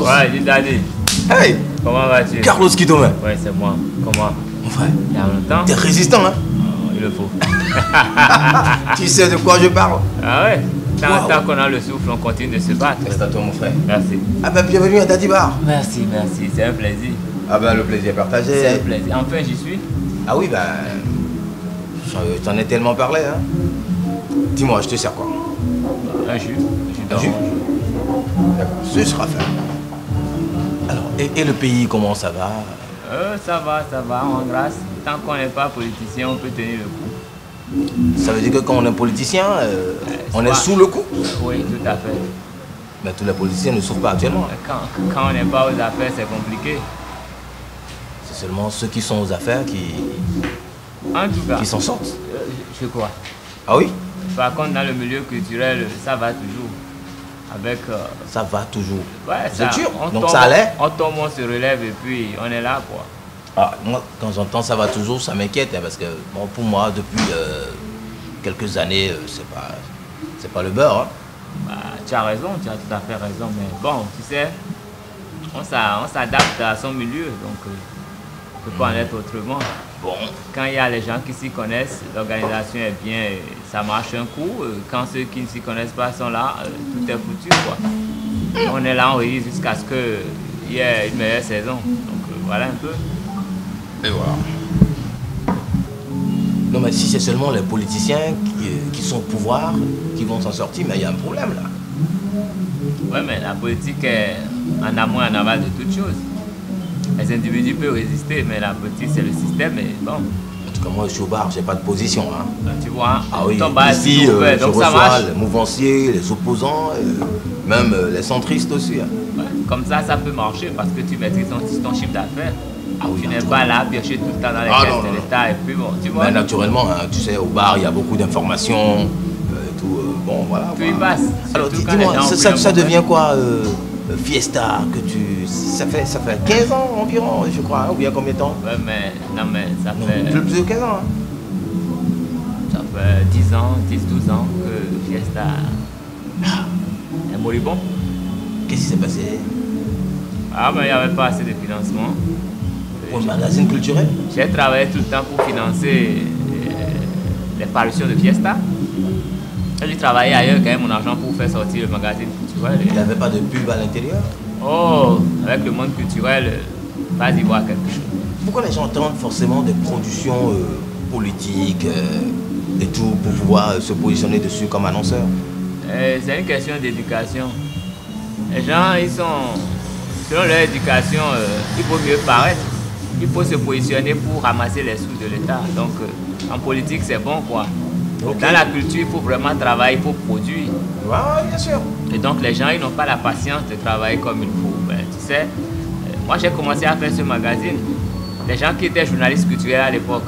Carlos. Ouais, dis Daddy. Hey. Comment vas-tu? Carlos Kitome. Ouais, c'est moi. Comment? Mon frère. Il y a longtemps? T'es résistant, hein? Oh, il le faut. Tu sais de quoi je parle? Ah ouais? Wow. Tant qu'on a le souffle, on continue de se battre. C'est à toi, mon frère. Merci. Ah ben, bienvenue à Daddy Bar. Merci, merci. C'est un plaisir. Ah ben, le plaisir est partagé. C'est un plaisir. Enfin, j'y suis. Ah oui, ben... J'en ai tellement parlé, hein. Dis-moi, je te sers quoi? Un jus. Un jus? D'accord, ce sera fait. Alors, et le pays, comment ça va? Ça va, en grâce. Tant qu'on n'est pas politicien, on peut tenir le coup. Ça veut dire que quand on est politicien, on est sous le coup? Oui, tout à fait. Mais tous les politiciens ne souffrent pas actuellement. Quand on n'est pas aux affaires, c'est compliqué. C'est seulement ceux qui sont aux affaires En tout cas, qui s'en sortent. Je crois. Ah oui? Par contre, dans le milieu culturel, ça va toujours. Avec... Ça va toujours. Ouais, c'est sûr. Donc tombe, ça allait? On tombe, on se relève et puis on est là, quoi. Ah, moi, quand j'entends ça va toujours, ça m'inquiète, hein, parce que bon, pour moi, depuis quelques années, c'est pas le beurre. Hein. Bah, tu as raison, tu as tout à fait raison. Mais bon, tu sais, on s'adapte à son milieu, donc on ne peut pas en être autrement. Bon. Quand il y a les gens qui s'y connaissent, l'organisation est bien, ça marche un coup. Quand ceux qui ne s'y connaissent pas sont là, tout est foutu, quoi. On est là, on résiste jusqu'à ce qu'il y ait une meilleure saison. Donc voilà un peu. Et voilà. Non, mais si c'est seulement les politiciens qui sont au pouvoir, qui vont s'en sortir, mais il y a un problème là. Oui, mais la politique est en amont et en aval de toutes choses. Les individus peuvent résister, mais la politique, c'est le système. Et bon. En tout cas, moi, je suis au bar, j'ai pas de position. Hein. Tu vois, ah oui, ici, je reçois les mouvanciers, les opposants, même les centristes aussi. Hein. Ouais, comme ça peut marcher parce que tu maîtrises ton chiffre d'affaires. Ah oui, tu n'es pas là à piocher tout le temps dans les caisses de l'État. Et puis bon, tu vois. Mais naturellement, hein, tu sais, au bar, il y a beaucoup d'informations. Bon, voilà. Tout y passe. Alors, dis-moi, ça devient quoi Fiesta, que tu... Ça fait 15 ans environ, je crois, hein, ou bien combien de temps? Ouais, mais ça fait... Plus de 15 ans, hein. Ça fait 10 ans, 10-12 ans que Fiesta est moribond. Qu'est-ce qui s'est passé? Ah, mais il n'y avait pas assez de financement. Pour le magazine culturel? J'ai travaillé tout le temps pour financer les parutions de Fiesta. J'ai travaillé ailleurs quand même mon argent pour faire sortir le magazine culturel. Il n'y avait pas de pub à l'intérieur? Oh, avec le monde culturel, vas-y voir quelque chose. Pourquoi les gens attendent forcément des productions politiques et tout pour pouvoir se positionner dessus comme annonceur? C'est une question d'éducation. Les gens, ils sont... Selon leur éducation, il faut mieux paraître. Il faut se positionner pour ramasser les sous de l'État. Donc, en politique, c'est bon, quoi. Okay. Dans la culture, il faut vraiment travailler, il faut produire. Ouais, bien sûr. Et donc, les gens, ils n'ont pas la patience de travailler comme il faut. Ben, tu sais, moi, j'ai commencé à faire ce magazine. Les gens qui étaient journalistes culturels à l'époque,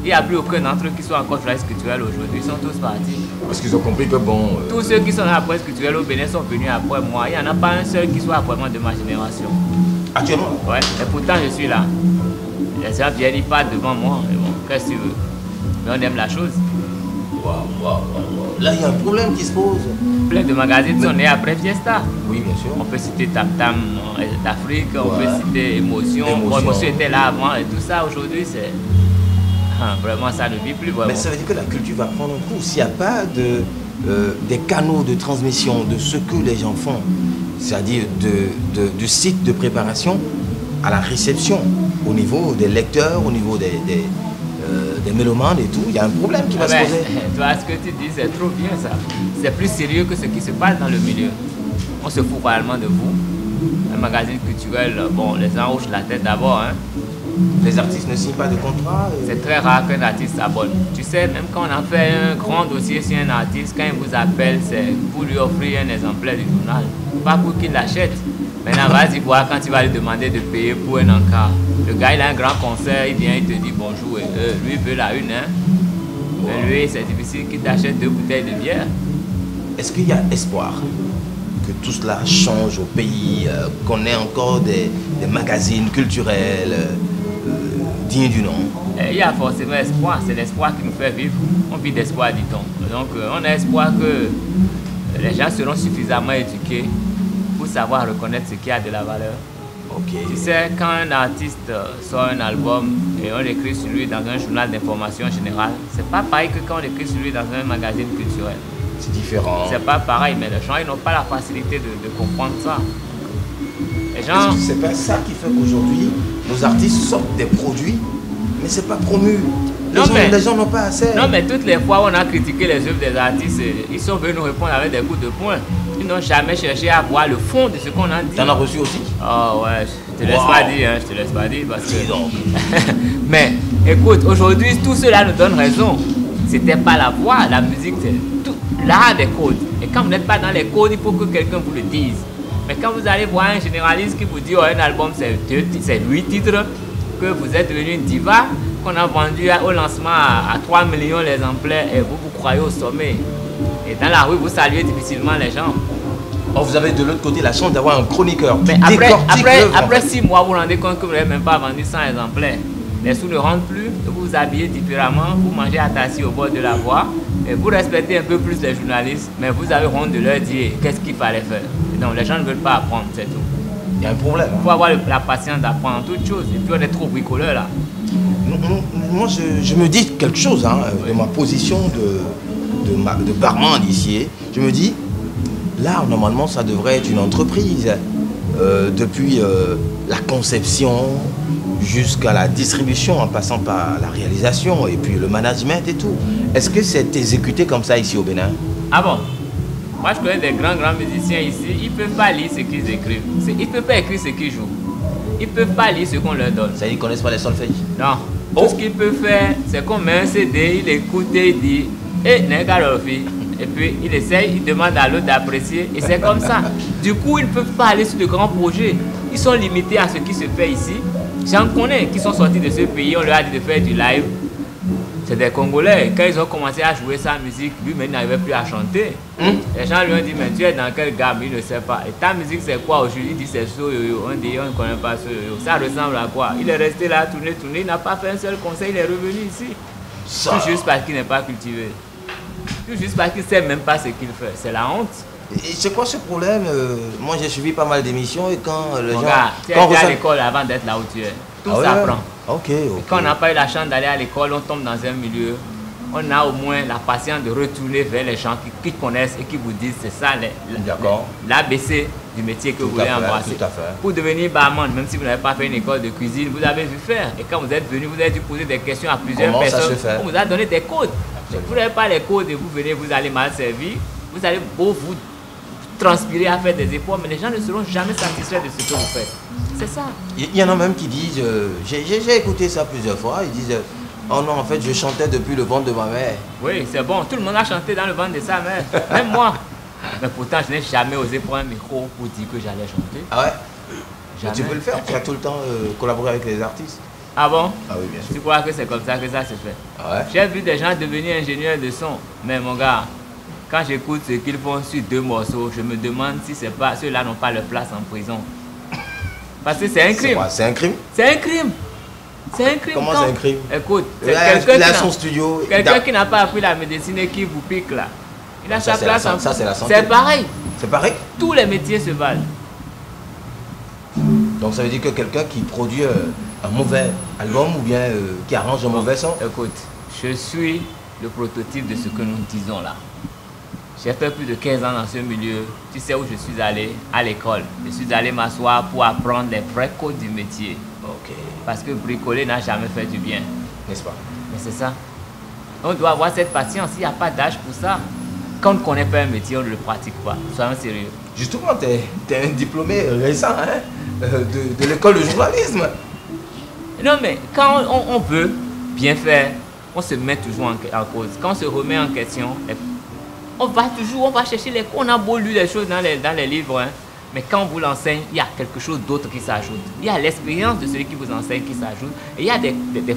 il n'y a plus aucun d'entre eux qui sont encore journalistes culturels aujourd'hui. Ils sont tous partis. Parce qu'ils ont compris que bon... Tous ceux qui sont dans la presse culturelle au Bénin sont venus après moi. Il n'y en a pas un seul qui soit vraiment de ma génération. Actuellement? Ouais, et pourtant, je suis là. Les gens viennent, ils partent devant moi. Mais bon, qu'est-ce que tu veux? Mais on aime la chose. Wow. Là, il y a un problème qui se pose. Plein de magazines sont nés après Fiesta. Oui, bien sûr. On peut citer Tam Tam d'Afrique, on peut citer Émotion. Bon, Émotion était là avant et tout ça. Aujourd'hui, c'est... vraiment, ça ne vit plus. Vraiment. Mais ça veut dire que la culture va prendre un coup. S'il n'y a pas des canaux de transmission de ce que les gens font, c'est-à-dire du site de préparation à la réception, au niveau des lecteurs, au niveau des mélomanes et tout, il y a un problème qui va se poser. Toi, ce que tu dis, c'est trop bien ça. C'est plus sérieux que ce qui se passe dans le milieu. On se fout probablement de vous. Un magazine culturel, bon, les gens hochent la tête d'abord. Hein. Les artistes ne signent pas de contrat. C'est très rare qu'un artiste s'abonne. Tu sais, même quand on a fait un grand dossier sur un artiste, quand il vous appelle, c'est pour lui offrir un exemplaire du journal. Pas pour qu'il l'achète. Maintenant, vas-y voir quand tu vas lui demander de payer pour un encart. Le gars, il a un grand concert, il vient, il te dit bonjour. Et lui, il veut la une. Hein. Mais lui, c'est difficile qu'il t'achète 2 bouteilles de bière. Est-ce qu'il y a espoir que tout cela change au pays, qu'on ait encore des magazines culturels dignes du nom? Il y a forcément espoir. C'est l'espoir qui nous fait vivre. On vit d'espoir, dit-on. Donc, on a espoir que les gens seront suffisamment éduqués faut savoir reconnaître ce qui a de la valeur. Ok. Tu sais, quand un artiste sort un album et on l'écrit sur lui dans un journal d'information générale, c'est pas pareil que quand on l'écrit sur lui dans un magazine culturel. C'est différent. C'est pas pareil, mais les gens ils n'ont pas la facilité de comprendre ça. Les gens... Est-ce que c'est pas ça qui fait qu'aujourd'hui, nos artistes sortent des produits, mais c'est pas promu. Les gens n'ont pas assez. Non, mais toutes les fois où on a critiqué les œuvres des artistes, ils sont venus nous répondre avec des coups de poing. Ils n'ont jamais cherché à voir le fond de ce qu'on a dit. T'en as reçu aussi? Oh ouais, je te laisse pas dire, hein, je te laisse pas dire parce que... Mais écoute, aujourd'hui, tout cela nous donne raison. C'était pas la voix, la musique, c'est tout l'art des codes. Et quand vous n'êtes pas dans les codes, il faut que quelqu'un vous le dise. Mais quand vous allez voir un généraliste qui vous dit, oh, un album, c'est 8 titres, que vous êtes devenu une diva, qu'on a vendu au lancement à 3 millions l'exemplaire, et vous croyez au sommet. Et dans la rue, vous saluez difficilement les gens. Oh, vous avez de l'autre côté la chance d'avoir un chroniqueur. Mais après 6 mois, vous vous rendez compte que vous n'avez même pas vendu 100 exemplaires. Les sous ne rentrent plus, vous vous habillez différemment, vous mangez assis au bord de la voie, et vous respectez un peu plus les journalistes, mais vous avez honte de leur dire qu'est-ce qu'il fallait faire. Et donc les gens ne veulent pas apprendre, c'est tout. Il y a un problème. Il faut avoir la patience d'apprendre toutes choses, et puis on est trop bricoleur là. Moi, je me dis quelque chose hein, de ma position de barman ici. Je me dis, l'art, normalement, ça devrait être une entreprise. Depuis la conception jusqu'à la distribution, en passant par la réalisation et puis le management et tout. Est-ce que c'est exécuté comme ça ici au Bénin? Ah bon? Moi, je connais des grands musiciens ici, ils ne peuvent pas lire ce qu'ils écrivent. Ils ne peuvent pas écrire ce qu'ils jouent. Ils ne peuvent pas lire ce qu'on leur donne. Ça, ils ne connaissent pas les solfèges? Non. Tout ce qu'ils peuvent faire, c'est qu'on met un CD, il écoute et il dit « Eh, Négarofi ». Et puis, il essaye, il demande à l'autre d'apprécier. Et c'est comme ça. Du coup, ils ne peuvent pas aller sur de grands projets. Ils sont limités à ce qui se fait ici. J'en connais qui sont sortis de ce pays, on leur a dit de faire du live. C'est des Congolais. Quand ils ont commencé à jouer sa musique, lui-même n'arrivait plus à chanter. Les gens lui ont dit, mais tu es dans quelle gamme? Il ne sait pas. Et ta musique, c'est quoi aujourd'hui? Il dit, c'est Soyoyo. On dit, on ne connaît pas Soyoyo. Ça ressemble à quoi? Il est resté là, tourné. Il n'a pas fait un seul concert. Il est revenu ici. Tout juste parce qu'il n'est pas cultivé. Tout juste parce qu'il ne sait même pas ce qu'il fait. C'est la honte. Et c'est quoi ce problème? Moi, j'ai suivi pas mal d'émissions et quand les gens... Tu es allé à l'école avant d'être là où tu es. Tout s'apprend. Ok. Quand on n'a pas eu la chance d'aller à l'école, on tombe dans un milieu. On a au moins la patience de retourner vers les gens qui connaissent et qui vous disent c'est ça l'ABC du métier que vous voulez embrasser. Pour devenir barman, même si vous n'avez pas fait une école de cuisine, vous avez vu faire. Et quand vous êtes venu, vous avez dû poser des questions à plusieurs personnes. On vous a donné des codes. Vous n'avez pas les codes et vous venez, vous allez mal servir. Vous allez vous transpirer à faire des efforts, mais les gens ne seront jamais satisfaits de ce que vous faites. C'est ça. Il y en a même qui disent, j'ai écouté ça plusieurs fois, ils disent, oh non, en fait, je chantais depuis le ventre de ma mère. Oui, c'est bon, tout le monde a chanté dans le ventre de sa mère, même moi. Mais pourtant, je n'ai jamais osé prendre un micro pour dire que j'allais chanter. Ah ouais? Jamais. Tu peux le faire, tu as tout le temps collaboré avec les artistes. Ah bon? Ah oui, bien sûr. Tu crois que c'est comme ça que ça se fait? Ah ouais? J'ai vu des gens devenir ingénieurs de son, mais mon gars, quand j'écoute ce qu'ils font sur 2 morceaux, je me demande si c'est pas ceux-là n'ont pas leur place en prison. Parce que c'est un crime. C'est un crime? C'est un crime. C'est un crime. Comment c'est un crime? Écoute, quelqu'un qui n'a pas appris la médecine et qui vous pique là. Il a sa place en prison. Ça, c'est la santé. C'est pareil. C'est pareil? Tous les métiers se valent. Donc ça veut dire que quelqu'un qui produit un mauvais album ou bien qui arrange un mauvais son? Écoute, je suis le prototype de ce que nous disons là. J'ai fait plus de 15 ans dans ce milieu. Tu sais où je suis allé? À l'école. Je suis allé m'asseoir pour apprendre les vrais codes du métier. Ok. Parce que bricoler n'a jamais fait du bien. N'est-ce pas? Mais c'est ça. On doit avoir cette patience. Il n'y a pas d'âge pour ça. Quand on ne connaît pas un métier, on ne le pratique pas. Soyons sérieux. Justement, tu es un diplômé récent hein, de l'école de journalisme. Non, mais quand on veut bien faire, on se met toujours en cause. Quand on se remet en question, on va chercher les cours. On a beau lire les choses dans les livres, hein, mais quand on vous l'enseigne, il y a quelque chose d'autre qui s'ajoute. Il y a l'expérience de celui qui vous enseigne qui s'ajoute. Et il y a des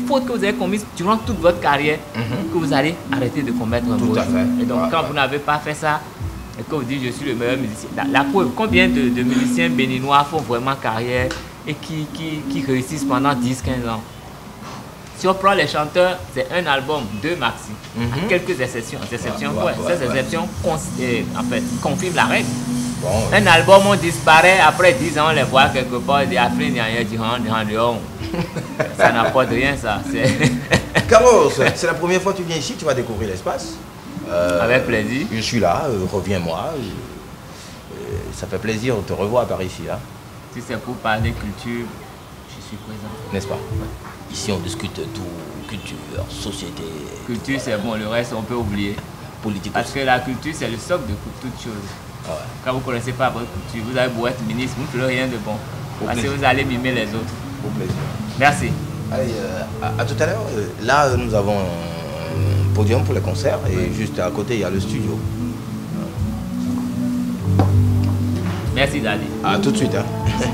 fautes que vous avez commises durant toute votre carrière que vous allez arrêter de commettre un beau jour. Et donc, quand vous n'avez pas fait ça, et que vous dites je suis le meilleur musicien, la preuve, combien de musiciens béninois font vraiment carrière et qui réussissent pendant 10-15 ans? Si on prend les chanteurs, c'est un album, 2 maxi. À quelques exceptions. Ces exceptions confirment la règle. Bon, un album, on disparaît, après 10 ans, on les voit quelque part, des Africains, ça n'apporte rien, ça. Carlos, c'est la première fois que tu viens ici, tu vas découvrir l'espace. Avec plaisir. Je suis là, reviens-moi. Ça fait plaisir de te revoir par ici. Hein. Si c'est pour parler culture, je suis présent. N'est-ce pas? Ici, on discute tout, culture, société. Culture, c'est bon, le reste, on peut oublier. Politique. Parce que la culture, c'est le socle de toute chose. Ah ouais. Quand vous ne connaissez pas votre culture, vous avez beau être ministre, vous ne ferez rien de bon. Parce que vous allez mimer les autres. Au plaisir. Merci. Allez, à tout à l'heure. Là, nous avons un podium pour les concerts et juste à côté, il y a le studio. Merci, Daddy. À tout de suite. Hein.